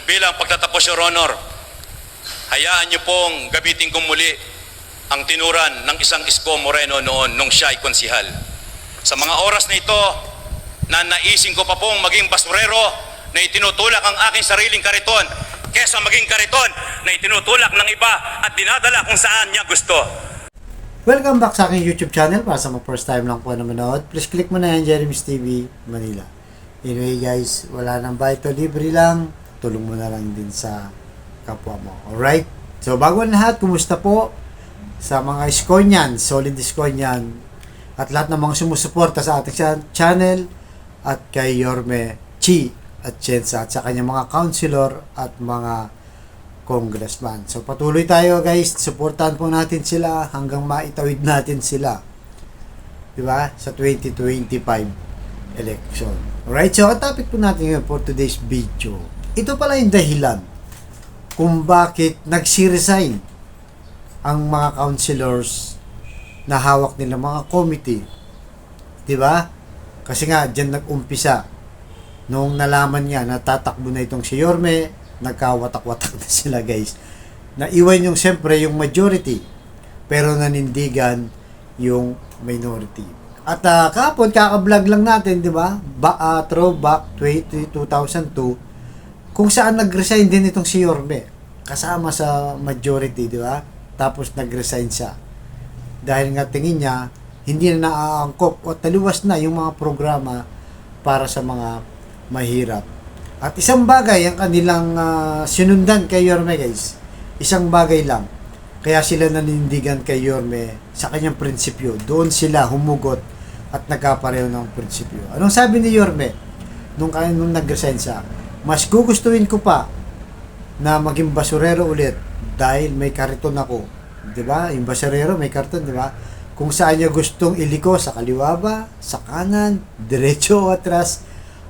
bilang pagtatapos, Your Honor, hayaan niyo pong gamitin ko muli ang tinuran ng isang Isko Moreno noon nung siya ay konsihal. Sa mga oras na ito, naisin ko pa pong maging basurero na itinutulak ang aking sariling kariton kesa maging kariton na itinutulak ng iba at dinadala kung saan niya gusto. Welcome back sa aking YouTube channel. Para sa mga first time lang po na manood, please click mo na yan, Jeremy's TV Manila. Anyway guys, wala nang bayad, libre lang. Tulong mo na lang din sa kapwa mo. Alright? So bago ang lahat, kumusta po sa mga Iskonian, solid Iskonian, at lahat ng mga sumusuporta sa ating channel, at kay Yorme Chi at Chensa at sa kanyang mga councilor at mga congressman. So patuloy tayo guys, suportahan po natin sila hanggang maitawid natin sila, di ba, sa 2025 election. Alright, so ang topic po natin ngayon for today's video, ito pala yung dahilan kung bakit nagsi-resign ang mga councilors na hawak nila mga committee, di ba? Kasi nga diyan nag-umpisa nung nalaman niya na tatakbo na itong si Yorme, nagkawatak-watak na sila guys. Naiwan yung siyempre yung majority, pero nanindigan yung minority. At kahapon kaka-vlog lang natin, di ba? Throwback 2002 kung saan nag-resign din itong si Yorme kasama sa majority, di ba? Tapos nag-resign siya dahil nga tingin niya hindi na naaangkop o taliwas na yung mga programa para sa mga mahirap. At isang bagay ang kanilang sinundan kay Yorme guys, isang bagay lang, kaya sila nanindigan kay Yorme sa kanyang prinsipyo. Doon sila humugot at nagkapareho ng prinsipyo. Anong sabi ni Yorme nung nag-resign siya? Mas gugustuhin ko pa na maging basurero ulit dahil may kariton ako, di ba? Yung basurero may kariton, di ba? Kung saan niya gustong iliko, sa kaliwa ba, sa kanan, diretso o atras,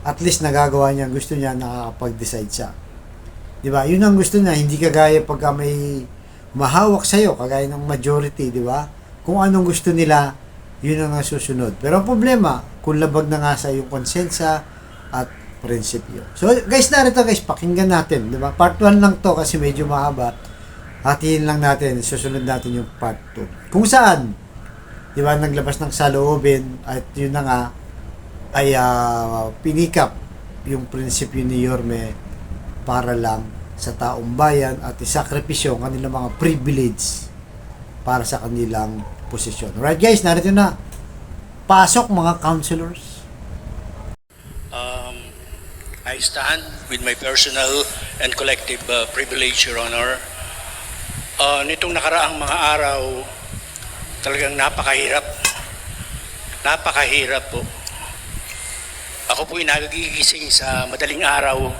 at least nagagawa niya, gusto niya, nakakapag-decide siya. Di ba? Yun ang gusto niya, hindi kagaya pagka may mahawak sa'yo, kagaya ng majority, di ba? Kung anong gusto nila, yun ang susunod. Pero ang problema, kung labag na nga sa yung konsensa at prinsipyo. So guys, narito guys, pakinggan natin, di ba? Part 1 lang to kasi medyo mahaba. Hatiin lang natin, susunod natin yung part 2. Kung saan, di ba, naglabas ng saloobin at yun na nga ay pinikap yung prinsipyo ni Yorme para lang sa taong bayan at isakripisyo ang kanilang mga privilege para sa kanilang posisyon. Alright guys, narito na. Pasok mga councilors. I stand with my personal and collective privilege, Your Honor. Nitong nakaraang mga araw, talagang napakahirap. Napakahirap po. Ako po'y nagigising sa madaling araw.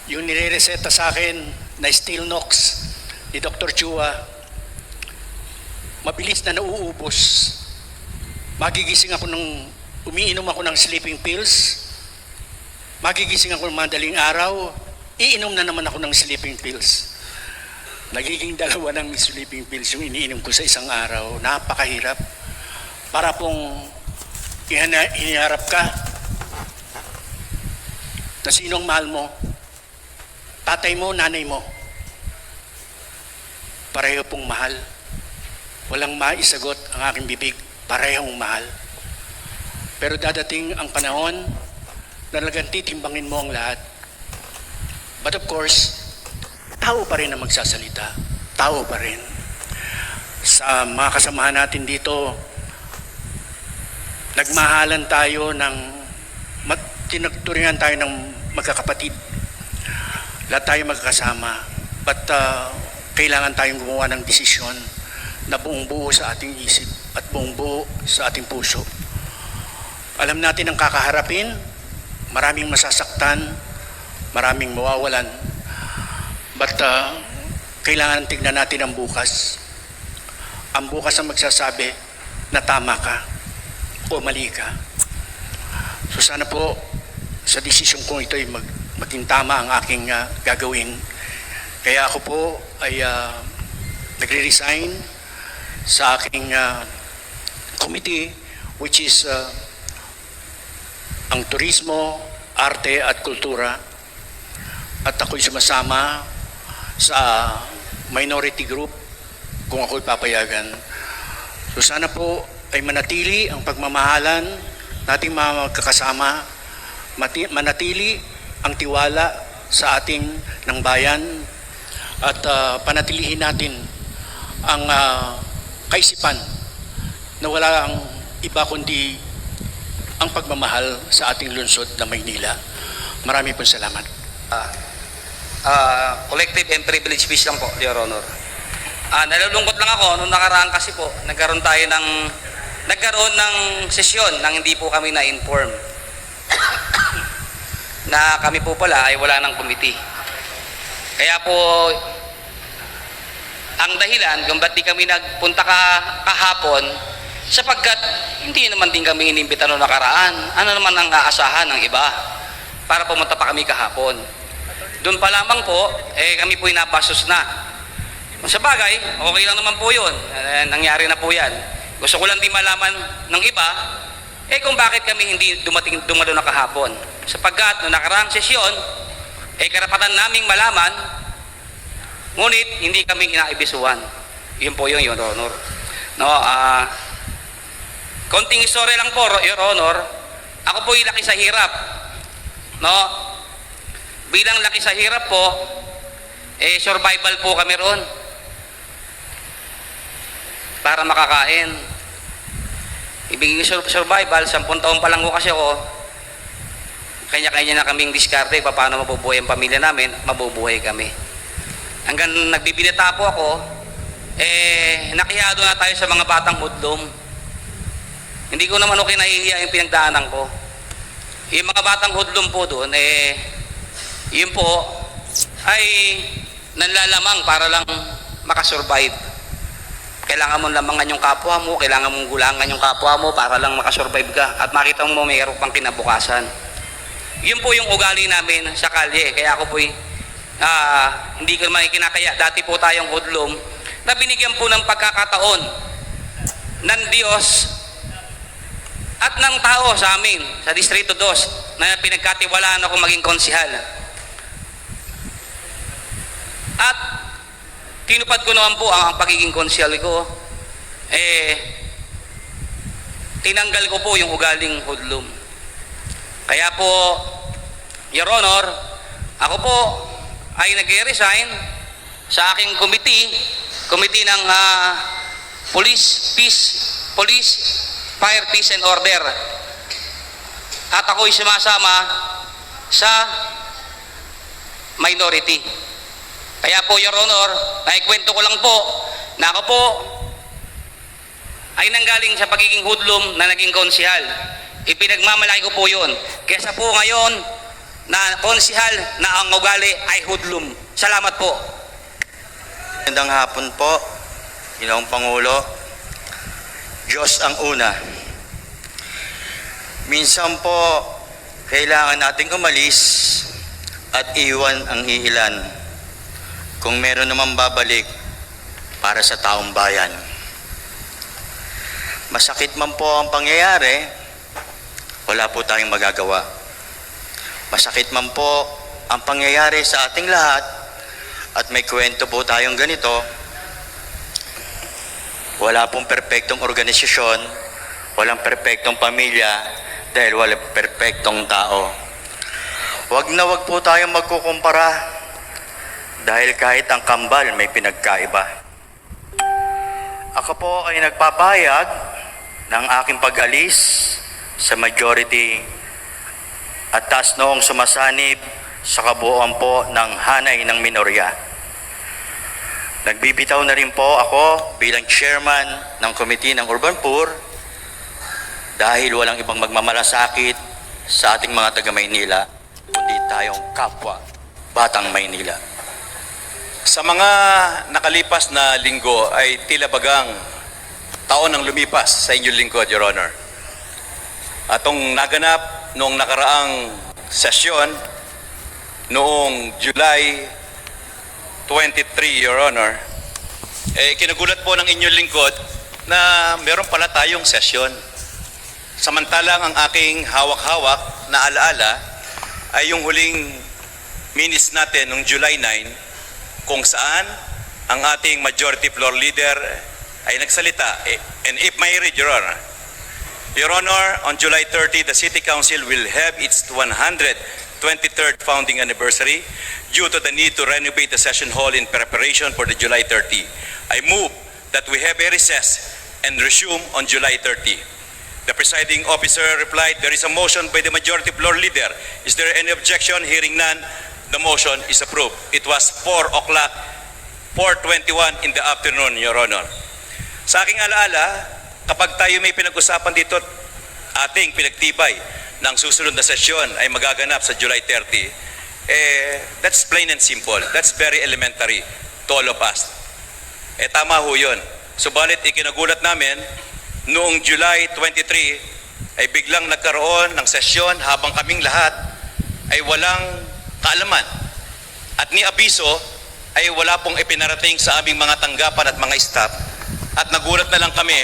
Yung nire-reseta sa akin na Steel Nox ni Dr. Chua, mabilis na nauubos. Magigising ako umiinom ako ng sleeping pills. Magigising ako ng madaling araw, iinom na naman ako ng sleeping pills. Nagiging dalawa ng sleeping pills yung iniinom ko sa isang araw. Napakahirap. Para pong hiniharap ka na sinong mahal mo, tatay mo, nanay mo, pareho pong mahal. Walang maisagot ang aking bibig, parehong mahal. Pero dadating ang panahon na talagang titimbangin mo ang lahat. But of course, tao pa rin ang magsasalita. Tao pa rin. Sa mga kasamahan natin dito, nagmahalan tayo tinagturingan tayo ng magkakapatid. Lahat tayo magkakasama. But kailangan tayong gumawa ng desisyon na buong buo sa ating isip at buong buo sa ating puso. Alam natin ang kakaharapin, maraming masasaktan, maraming mawawalan. But kailangan tignan natin ang bukas. Ang bukas ang magsasabi na tama ka o mali ka. So sana po sa desisyon ko ito ay maging tama ang aking gagawin. Kaya ako po ay nagre-resign sa aking committee, which is ang turismo, arte at kultura. at ako'y sumasama sa minority group kung ako'y papayagan. So sana po ay manatili ang pagmamahalan nating mga magkakasama, manatili ang tiwala sa ating ng bayan, at panatilihin natin ang kaisipan na wala ang iba kundi ang pagmamahal sa ating lungsod na Maynila. Marami pong salamat. Collective and privilege speech lang po, Your Honor. Nalulungkot lang ako nung nakaraan kasi po, nagkaroon ng sesyon nang hindi po kami na-inform na kami po pala ay wala ng committee. Kaya po, ang dahilan kung ba't di kami nagpunta kahapon, sapagkat hindi naman din kami inimbita noong nakaraan. Ano naman ang aasahan ng iba para pumunta pa kami kahapon? Doon pa lamang po, kami po inabasos na. Sa bagay, okay lang naman po yun. Nangyari na po yan. Gusto ko lang din malaman ng iba, kung bakit kami hindi dumalo na kahapon. Sapagkat noong nakaraang sesyon, karapatan naming malaman, ngunit hindi kami inaibisuhan. Yun po yun, Your Honor. No, konting istorya lang po, Your Honor. Ako po yung laki sa hirap. No? Bilang laki sa hirap po, survival po kami roon. Para makakain. Ibigay survival, 10 taon pa lang ko kasi ako, kanya-kanya na kaming diskarte, paano mabubuhay ang pamilya namin, mabubuhay kami. Hanggang nagbibinata po ako, nakihado na tayo sa mga batang hudlom. Hindi ko naman okay nahihiya yung pinagdaanan ko. Yung mga batang hudlom po doon, yun po ay nanlalamang para lang makasurvive. Kailangan mong lamangan yung kapwa mo, kailangan mong gulangan yung kapwa mo para lang makasurvive ka at makita mo mayroon pang kinabukasan. Yun po yung ugali namin sa kalye. Kaya ako po hindi ko naman kinakaya. Dati po tayong hudlom na binigyan po ng pagkakataon ng Diyos at ng tao sa amin, sa Distrito 2, na pinagkatiwalaan ako maging konsihal. At tinupad ko naman po ang pagiging konsihal ko. Tinanggal ko po yung ugaling hudlom. Kaya po, Your Honor, ako po ay nag-resign sa aking committee ng Police, Fire, Peace and Order. At ako'y sumasama sa minority. Kaya po, Your Honor, naikwento ko lang po na ako po ay nanggaling sa pagiging hudlom na naging konsihal. Ipinagmamalaki ko po yun. Kesa po ngayon na konsihal na ang ugali ay hudlom. Salamat po. Magandang hapon po, Ginoong Pangulo. Diyos ang una. Minsan po, kailangan nating umalis at iwan ang iilan. Kung meron naman babalik para sa taong bayan. Masakit man po ang pangyayari, wala po tayong magagawa. Masakit man po ang pangyayari sa ating lahat at may kwento po tayong ganito, wala pong perpektong organisasyon, walang perpektong pamilya dahil walang perpektong tao. Wag na wag po tayong magkukumpara dahil kahit ang kambal may pinagkaiba. Ako po ay nagpapahayag ng aking pag-alis sa majority at taas noong sumasanib sa kabuuan po ng hanay ng minorya. Nagbibitaw na rin po ako bilang chairman ng Committee ng Urban Poor dahil walang ibang magmamalasakit sa ating mga taga-Maynila kundi tayong kapwa Batang Maynila. Sa mga nakalipas na linggo ay tila bagang taon ang lumipas sa inyong lingkod, Your Honor. Atong naganap noong nakaraang sesyon noong July 23, Your Honor, kinagulat po ng inyong lingkod na meron pala tayong sesyon. Samantalang ang aking hawak-hawak na alaala ay yung huling minutes natin noong July 9 kung saan ang ating majority floor leader ay nagsalita. And if may read, Your Honor, on July 30, the City Council will have its 123rd founding anniversary due to the need to renovate the session hall in preparation for the July 30. I move that we have a recess and resume on July 30. The presiding officer replied, there is a motion by the majority floor leader. Is there any objection? Hearing none, the motion is approved. It was 4 o'clock, 4:21 in the afternoon, Your Honor. Sa aking alaala, kapag tayo may pinag-usapan dito, ating pinagtibay ng susunod na sesyon ay magaganap sa July 30, that's plain and simple. That's very elementary to all of us. Tama ho yun. Subalit ikinagulat namin, noong July 23, ay biglang nagkaroon ng sesyon habang kaming lahat ay walang kaalaman. At ni abiso ay wala pong ipinarating sa aming mga tanggapan at mga staff. At nagulat na lang kami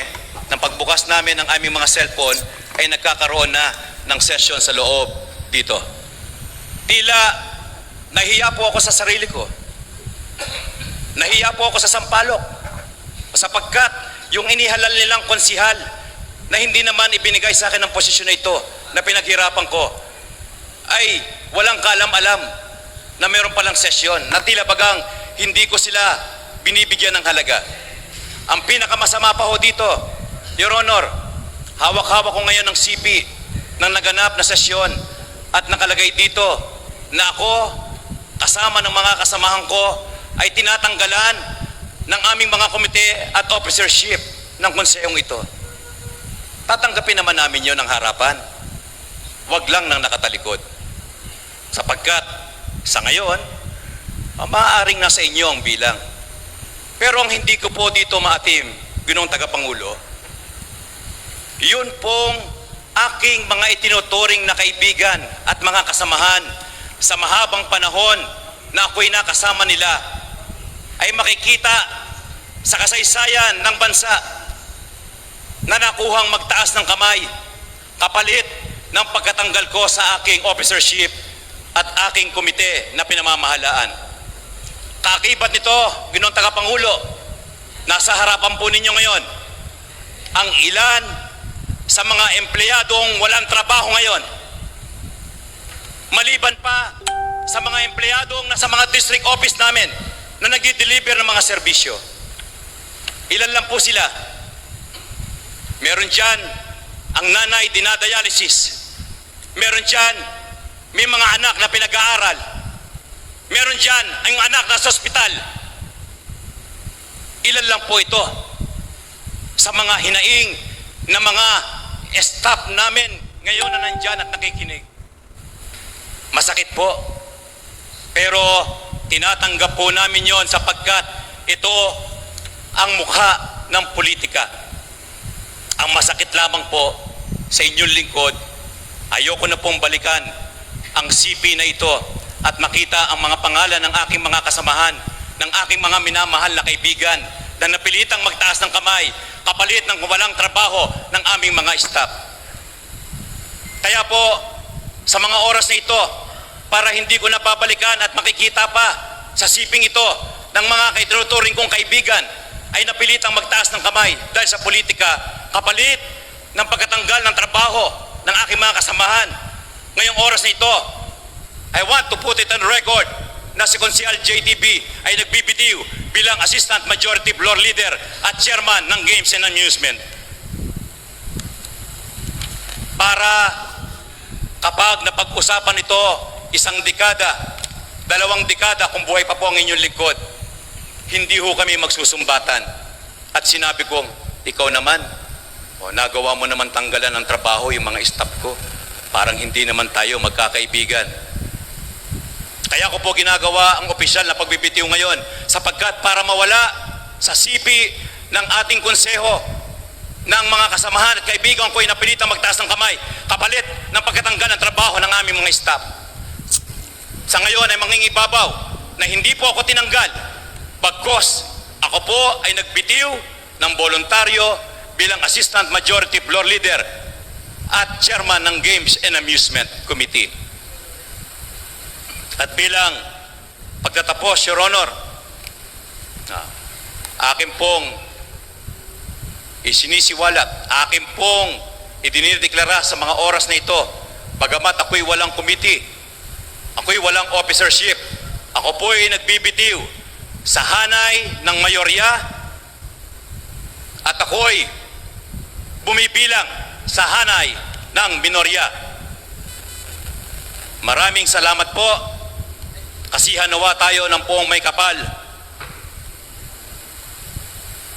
ng pagbukas namin ng aming mga cellphone ay nagkakaroon na ng session sa loob dito. Tila nahiya po ako sa sarili ko. Nahiya po ako sa sampalok. Sapagkat yung inihalal nilang konsihal na hindi naman ibinigay sa akin ng posisyon na ito na pinaghirapan ko ay walang kaalam-alam na meron palang sesyon na tila bagang hindi ko sila binibigyan ng halaga. Ang pinakamasama pa ho dito, Your Honor, hawak-hawak ko ngayon ng CP ng naganap na sesyon at nakalagay dito na ako kasama ng mga kasamahan ko ay tinatanggalan ng aming mga komite at officership ng konsehong ito. Tatanggapin naman namin yon ng harapan. Wag lang ng nakatalikod. Sapagkat sa ngayon, maaaring nasa inyo ang bilang. Pero ang hindi ko po dito maatim, Ginoong Tagapangulo, yun pong aking mga itinuturing na kaibigan at mga kasamahan sa mahabang panahon na ako'y nakasama nila ay makikita sa kasaysayan ng bansa na nakuhang magtaas ng kamay kapalit ng pagkatanggal ko sa aking officership at aking komite na pinamamahalaan. Kaakibat nito, Ginoong Tagapangulo, nasa harapan po ninyo ngayon ang ilan sa mga empleyadong walang trabaho ngayon. Maliban pa sa mga empleyadong nasa mga district office namin na nag-deliver ng mga serbisyo. Ilan lang po sila. Meron dyan ang nanay dinadialysis. Meron dyan may mga anak na pinag-aaral. Meron dyan ang anak na sa ospital. Ilan lang po ito sa mga hinaing na mga staff namin ngayon na nandyan at nakikinig. Masakit po. Pero tinatanggap po namin yon sapagkat ito ang mukha ng politika. Ang masakit lamang po sa inyong lingkod, ayoko na pong balikan ang CP na ito at makita ang mga pangalan ng aking mga kasamahan, ng aking mga minamahal na kaibigan na napilitang magtaas ng kamay kapalit ng walang trabaho ng aming mga staff. Kaya po, sa mga oras na ito, para hindi ko napabalikan at makikita pa sa siping ito ng mga kaituturing kong kaibigan ay napilitang magtaas ng kamay dahil sa politika kapalit ng pagkatanggal ng trabaho ng aking mga kasamahan. Ngayong oras na ito, I want to put it on record na si Konsehal JTB ay nagbibitiw bilang Assistant Majority Floor Leader at Chairman ng Games and Amusement. Para kapag napag-usapan ito, isang dekada, 2 dekada kung buhay pa po ang inyong lingkod, hindi ho kami magsusumbatan. At sinabi kong, ikaw naman, nagawa mo naman tanggalan ng trabaho yung mga staff ko. Parang hindi naman tayo magkakaibigan. Kaya ko po ginagawa ang opisyal na pagbibitiw ngayon sapagkat para mawala sa CP ng ating konseho ng mga kasamahan at kaibigan ko ay napilitang magtaas ng kamay kapalit ng pagkatanggal ng trabaho ng aming mga staff. Sa ngayon ay mangingibabaw na hindi po ako tinanggal bagkos ako po ay nagbitiw ng voluntaryo bilang Assistant Majority Floor Leader at Chairman ng Games and Amusement Committee. At bilang pagtatapos, Your Honor, akin pong isinisiwalat, akin pong idinideklara sa mga oras na ito, bagamat ako'y walang committee, ako'y walang officership, ako po'y nagbibitiw sa hanay ng mayorya at ako'y bumibilang sa hanay ng minorya. Maraming salamat po. Kasihan nawa tayo ng poong may kapal.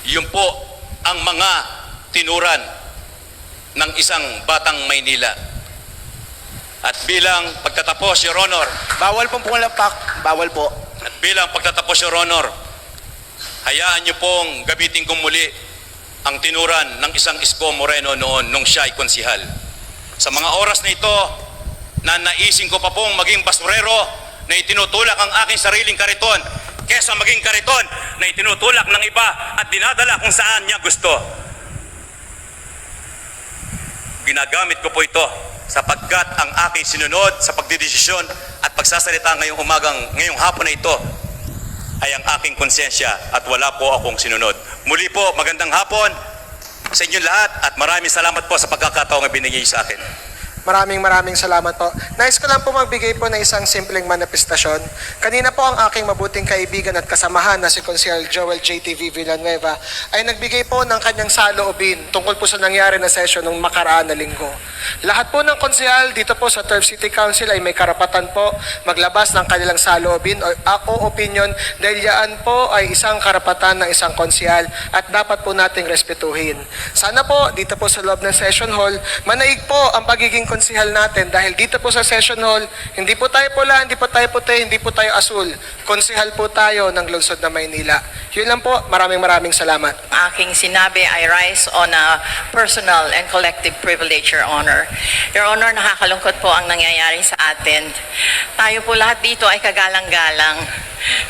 Yun po ang mga tinuran ng isang batang Maynila. At bilang pagtatapos, Your Honor, Bawal pong pumalakpak. Bawal po. at bilang pagtatapos, Your Honor, hayaan niyo pong gamitin ko muli ang tinuran ng isang Isko Moreno noon nung siya ay konsihal. Sa mga oras na ito, na naising ko pa pong maging basurero na itinutulak ang aking sariling kariton kesa maging kariton na itinutulak ng iba at dinadala kung saan niya gusto. Ginagamit ko po ito sapagkat ang aking sinunod sa pagdidesisyon at pagsasalita ngayong hapon na ito ay ang aking konsensya at wala po akong sinunod. Muli po, magandang hapon sa inyong lahat at maraming salamat po sa pagkakataong binigay sa akin. Maraming salamat po. Nais ko lang po magbigay po ng isang simpleng manifestasyon. Kanina po ang aking mabuting kaibigan at kasamahan na si Consejero Joel JTV Villanueva ay nagbigay po ng kanyang saloobin tungkol po sa nangyari na session nung makaraan na linggo. Lahat po ng konsehal dito po sa 12 City Council ay may karapatan po maglabas ng kanilang saloobin o opinion dahil yan po ay isang karapatan ng isang konsehal at dapat po nating respetuhin. Sana po dito po sa loob ng session hall manaig po ang pagiging konsehal natin dahil dito po sa session hall, hindi po tayo pula, hindi po tayo puti, hindi po tayo asul. Konsehal po tayo ng lungsod na Maynila. Yun lang po. Maraming salamat. Aking sinabi, I rise on a personal and collective privilege, Your Honor. Your Honor, nakakalungkot po ang nangyayari sa atin. Tayo po lahat dito ay kagalang-galang.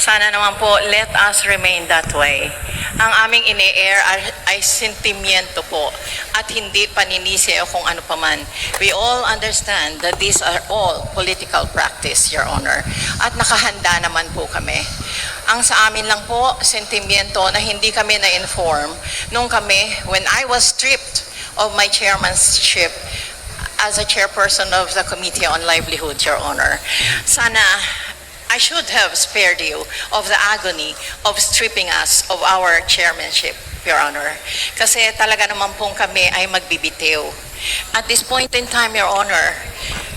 Sana naman po, let us remain that way. Ang aming ini-air ay sentimiento po at hindi paninisi o kung ano paman. We all understand that these are all political practice, Your Honor. At nakahanda naman po kami. Ang sa amin lang po, sentimiento na hindi kami na-inform nung kami, when I was stripped of my chairmanship as a chairperson of the Committee on Livelihood, Your Honor. Sana I should have spared you of the agony of stripping us of our chairmanship, Your Honor. Kasi talaga naman pong kami ay magbibitiw. At this point in time, Your Honor,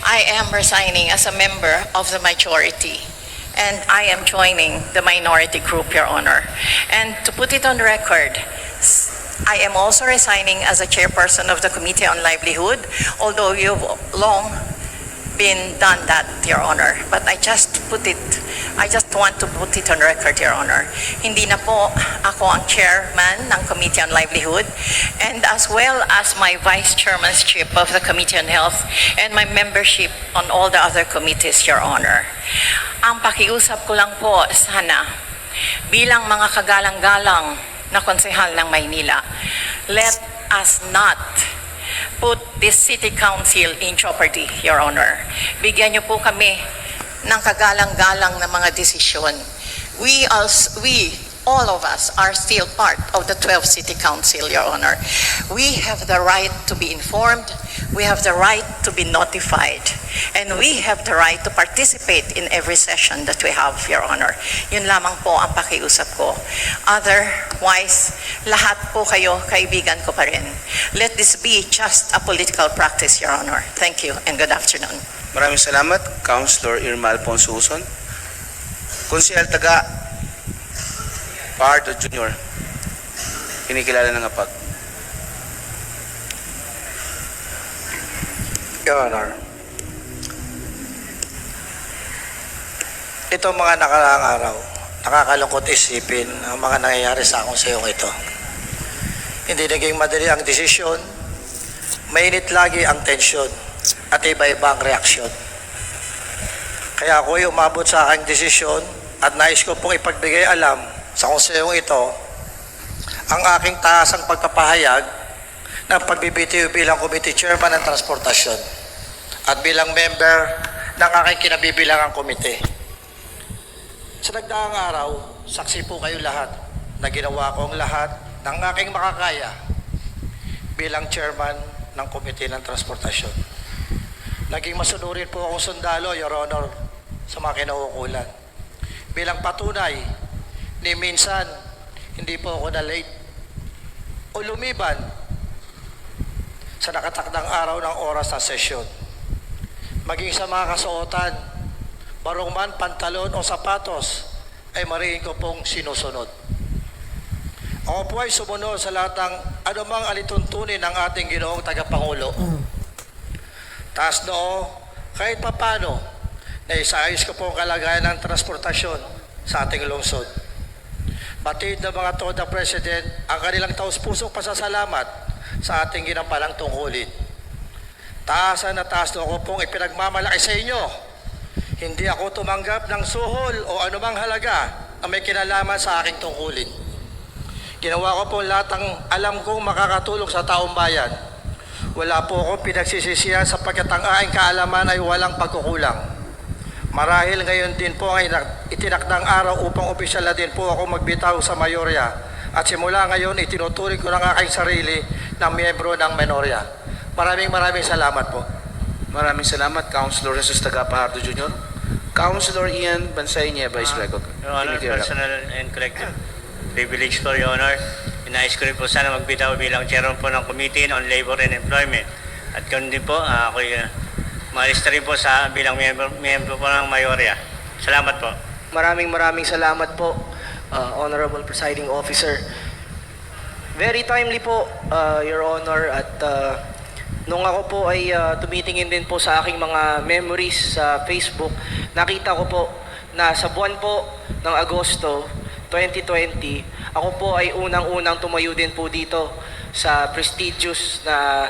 I am resigning as a member of the majority. And I am joining the minority group, Your Honor. And to put it on record, I am also resigning as a chairperson of the Committee on Livelihood, although you've long been done that, Your Honor. But I just want to put it on record, Your Honor. Hindi na po ako ang chairman ng Committee on Livelihood and as well as my vice chairmanship of the Committee on Health and my membership on all the other committees, Your Honor. Ang pakiusap ko lang po sana bilang mga kagalang-galang na konsehal ng Maynila, let us not put this city council in jeopardy, Your Honor. Bigyan niyo po kami ng kagalang-galang na mga desisyon. We, all of us, are still part of the 12 City Council, Your Honor. We have the right to be informed, we have the right to be notified, and we have the right to participate in every session that we have, Your Honor. Yun lamang po ang pakiusap ko. Otherwise, lahat po kayo, kaibigan ko pa rin. Let this be just a political practice, Your Honor. Thank you and good afternoon. Maraming salamat, Councilor Irma Alfonso Uson. Konsehal Taga Pardo Jr. Kinikilala ng APAG. Your Honor, itong mga nakaraang araw, nakakalungkot isipin ang mga nangyayari sa konsehong ito. Hindi naging madali ang desisyon, mainit lagi ang tensyon at iba-iba ang reaksyon. Kaya ako'y umabot sa aking desisyon at nais ko pong ipagbigay alam sa konsehong ito ang aking taasang pagpapahayag ng pagbibitiw bilang Committee Chairman ng Transportasyon at bilang member ng aking kinabibilangang komite. Sa nagdaang araw, saksi po kayo lahat na ginawa ko ang lahat ng aking makakaya bilang chairman ng Komite ng Transportasyon. Naging masunurin po akong sundalo, Your Honor, sa mga kinauukulan. Bilang patunay, ni minsan, hindi po ako na-late o lumiban sa nakatakdang araw ng oras ng sesyon. Maging sa mga kasuotan, barong man, pantalon o sapatos, ay mariin ko pong sinusunod. Ako po ay sumunod sa lahat ng anumang alituntunin ng ating Ginoong Tagapangulo. Taas noo, kahit papano, naisaayos ko po ang kalagayan ng transportasyon sa ating lungsod. Batid ng mga Toda President ang kanilang taus-pusong pasasalamat sa ating ginampalang tungkulin. Taasan na taas na ako pong ipinagmamalaki sa inyo. Hindi ako tumanggap ng suhol o anumang halaga na may kinalaman sa aking tungkulin. Ginawa ko po lahat ang alam kong makakatulong sa taong bayan. Wala po akong pinagsisisihan sapagkat ang aking kaalaman ay walang pagkukulang. Marahil ngayon din po ay itinakdang araw upang opisyal na din po ako magbitaw sa mayorya. At simula ngayon, itinuturing ko ng aking sarili ng miyembro ng menorya. Maraming salamat po. Maraming salamat, Councilor Jesus Tagapahardo Jr. Councilor Ian Bansay Nieva is recognized. Your Honor, personal and collective privilege po, Your Honor. Inayos ko rin po sana magbitaw bilang chairman po ng Committee on Labor and Employment. At ganun din po, ako'y malista rin po sa bilang miyembro po ng Mayorya. Salamat po. Maraming salamat po, Honorable Presiding Officer. Very timely po, Your Honor, at nung ako po ay tumitingin din po sa aking mga memories sa Facebook, nakita ko po na sa buwan po ng Agosto 2020, ako po ay unang-unang tumayo din po dito sa prestigious na